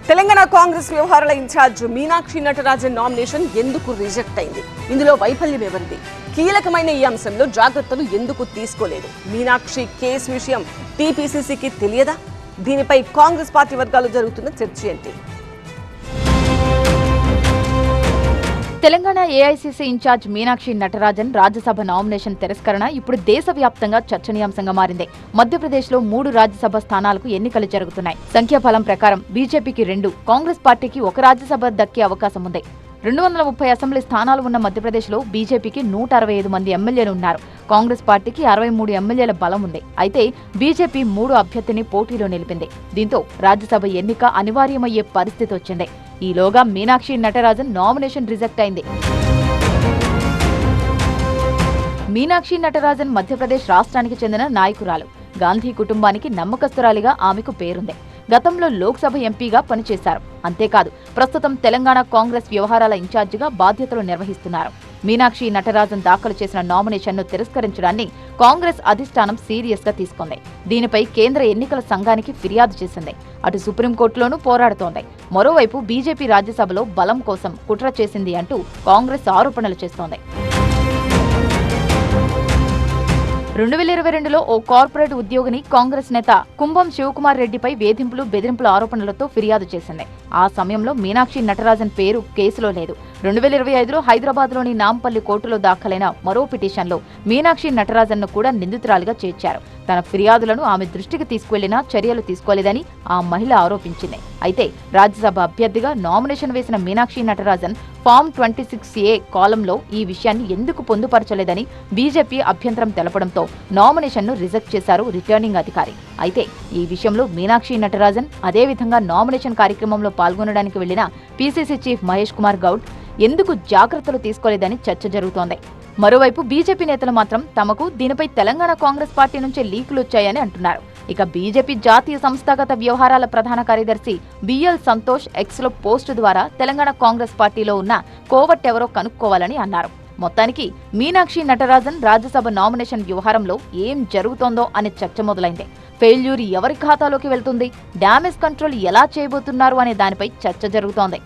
తెలంగాణ కాంగ్రెస్ వ్యవహారాల incharge Meenakshi Natarajan nomination ఎందుకు reject అయింది? ఇందులో వైఫల్యం ఎవరిది? కీలకమైన ఈ అంశంలో జాగ్రత్తలు ఎందుకు తీసుకోలేదు? మీనాక్షి కేసు విషయం టీపీసీసీకి తెలియదా? దీనిపై కాంగ్రెస్ పార్టీ వర్గాల్లో జరుగుతున్న చర్చ ఏంటి? Telangana AICC incharge Meenakshi Natarajan Rajya Sabha nomination తిరస్కరణ ఇప్పుడు దేశవ్యాప్తంగా చర్చనీయాంశంగా మారింది. మధ్యప్రదేశ్లో 3 రాజ్యసభ స్థానాలకు ఎన్నికలు జరుగుతున్నాయి. సంఖ్యాబలం ప్రకారం బీజేపీకి 2, కాంగ్రెస్ పార్టీకి 1 రాజ్యసభ దక్కే అవకాశం ఉంది. 230 అసెంబ్లీ స్థానాలు ఉన్న మధ్యప్రదేశ్లో బీజేపీకి 165 మంది ఎమ్మెల్యేలు ఉన్నారు. కాంగ్రెస్ పార్టీకి 63 ఎమ్మెల్యేల బలం ఉంది. అయితే బీజేపీ 3 అభ్యర్థిని పోటీలో నిలిపింది. దీంతో రాజ్యసభ ఎన్నిక అనివార్యమయ్యే పరిస్థితి వచ్చింది. ఈలోగా మీనాక్షి నటరాజన్ నామినేషన్ రిజెక్ట్ అయింది. మీనాక్షి నటరాజన్ మధ్యప్రదేశ్ రాష్ట్రానికి చెందిన నాయకురాలు. గాంధీ కుటుంబానికి నమ్మకస్తురాలిగా ఆమెకు పేరుంది. గతంలో లోక్సభ ఎంపీగా పనిచేశారు. అంతేకాదు ప్రస్తుతం తెలంగాణ కాంగ్రెస్ వ్యవహారాల ఇన్ఛార్జిగా బాధ్యతలు నిర్వహిస్తున్నారు. మీనాక్షి నటరాజన్ దాఖలు చేసిన నామినేషన్ను తిరస్కరించడాన్ని కాంగ్రెస్ అధిష్టానం సీరియస్ గా తీసుకుంది. దీనిపై కేంద్ర ఎన్నికల సంఘానికి ఫిర్యాదు చేసింది. అటు సుప్రీంకోర్టులోనూ పోరాడుతోంది. మరోవైపు బీజేపీ రాజ్యసభలో బలం కోసం కుట్ర చేసింది అంటూ కాంగ్రెస్ ఆరోపణలు చేస్తోంది. 2022లో ఓ కార్పొరేట్ ఉద్యోగిని కాంగ్రెస్ నేత కుంభం శివకుమార్ రెడ్డిపై వేధింపులు, బెదిరింపుల ఆరోపణలతో ఫిర్యాదు చేసింది. ఆ సమయంలో మీనాక్షి నటరాజన్ పేరు కేసులో లేదు. 2025లో హైదరాబాద్లోని నాంపల్లి కోర్టులో దాఖలైన మరో పిటిషన్లో మీనాక్షి నటరాజన్ను కూడా నిందితురాలిగా చేర్చారు. తన ఫిర్యాదులను ఆమె దృష్టికి తీసుకువెళ్లినా చర్యలు తీసుకోలేదని ఆ మహిళ ఆరోపించింది. అయితే రాజ్యసభ అభ్యర్థిగా నామినేషన్ వేసిన మీనాక్షి నటరాజన్ ఫామ్ 26A కాలంలో ఈ విషయాన్ని ఎందుకు పొందుపరచలేదని బీజేపీ అభ్యంతరం తెలపడంతో నామినేషన్ను రిజెక్ట్ చేశారు రిటర్నింగ్ అధికారి. అయితే ఈ విషయంలో మీనాక్షి నటరాజన్ అదేవిధంగా నామినేషన్ కార్యక్రమంలో పాల్గొనడానికి వెళ్లిన పీసీసీ చీఫ్ మహేష్ కుమార్ గౌడ్ ఎందుకు జాగ్రత్తలు తీసుకోలేదని చర్చ జరుగుతోంది. మరోవైపు బీజేపీ నేతలు మాత్రం తమకు దీనిపై తెలంగాణ కాంగ్రెస్ పార్టీ నుంచే లీకులు వచ్చాయని అంటున్నారు. ఇక బీజేపీ జాతీయ సంస్థాగత వ్యవహారాల ప్రధాన కార్యదర్శి బిఎల్ సంతోష్ ఎక్స్లో పోస్టు ద్వారా తెలంగాణ కాంగ్రెస్ పార్టీలో ఉన్న కోవట్టెవరో కనుక్కోవాలని అన్నారు. మొత్తానికి మీనాక్షి నటరాజన్ రాజ్యసభ నామినేషన్ వ్యవహారంలో ఏం జరుగుతోందో అనే చర్చ మొదలైంది. ఫెయిల్యూర్ ఎవరి ఖాతాలోకి వెళ్తుంది, డ్యామేజ్ కంట్రోల్ ఎలా చేయబోతున్నారు అనే దానిపై చర్చ జరుగుతోంది.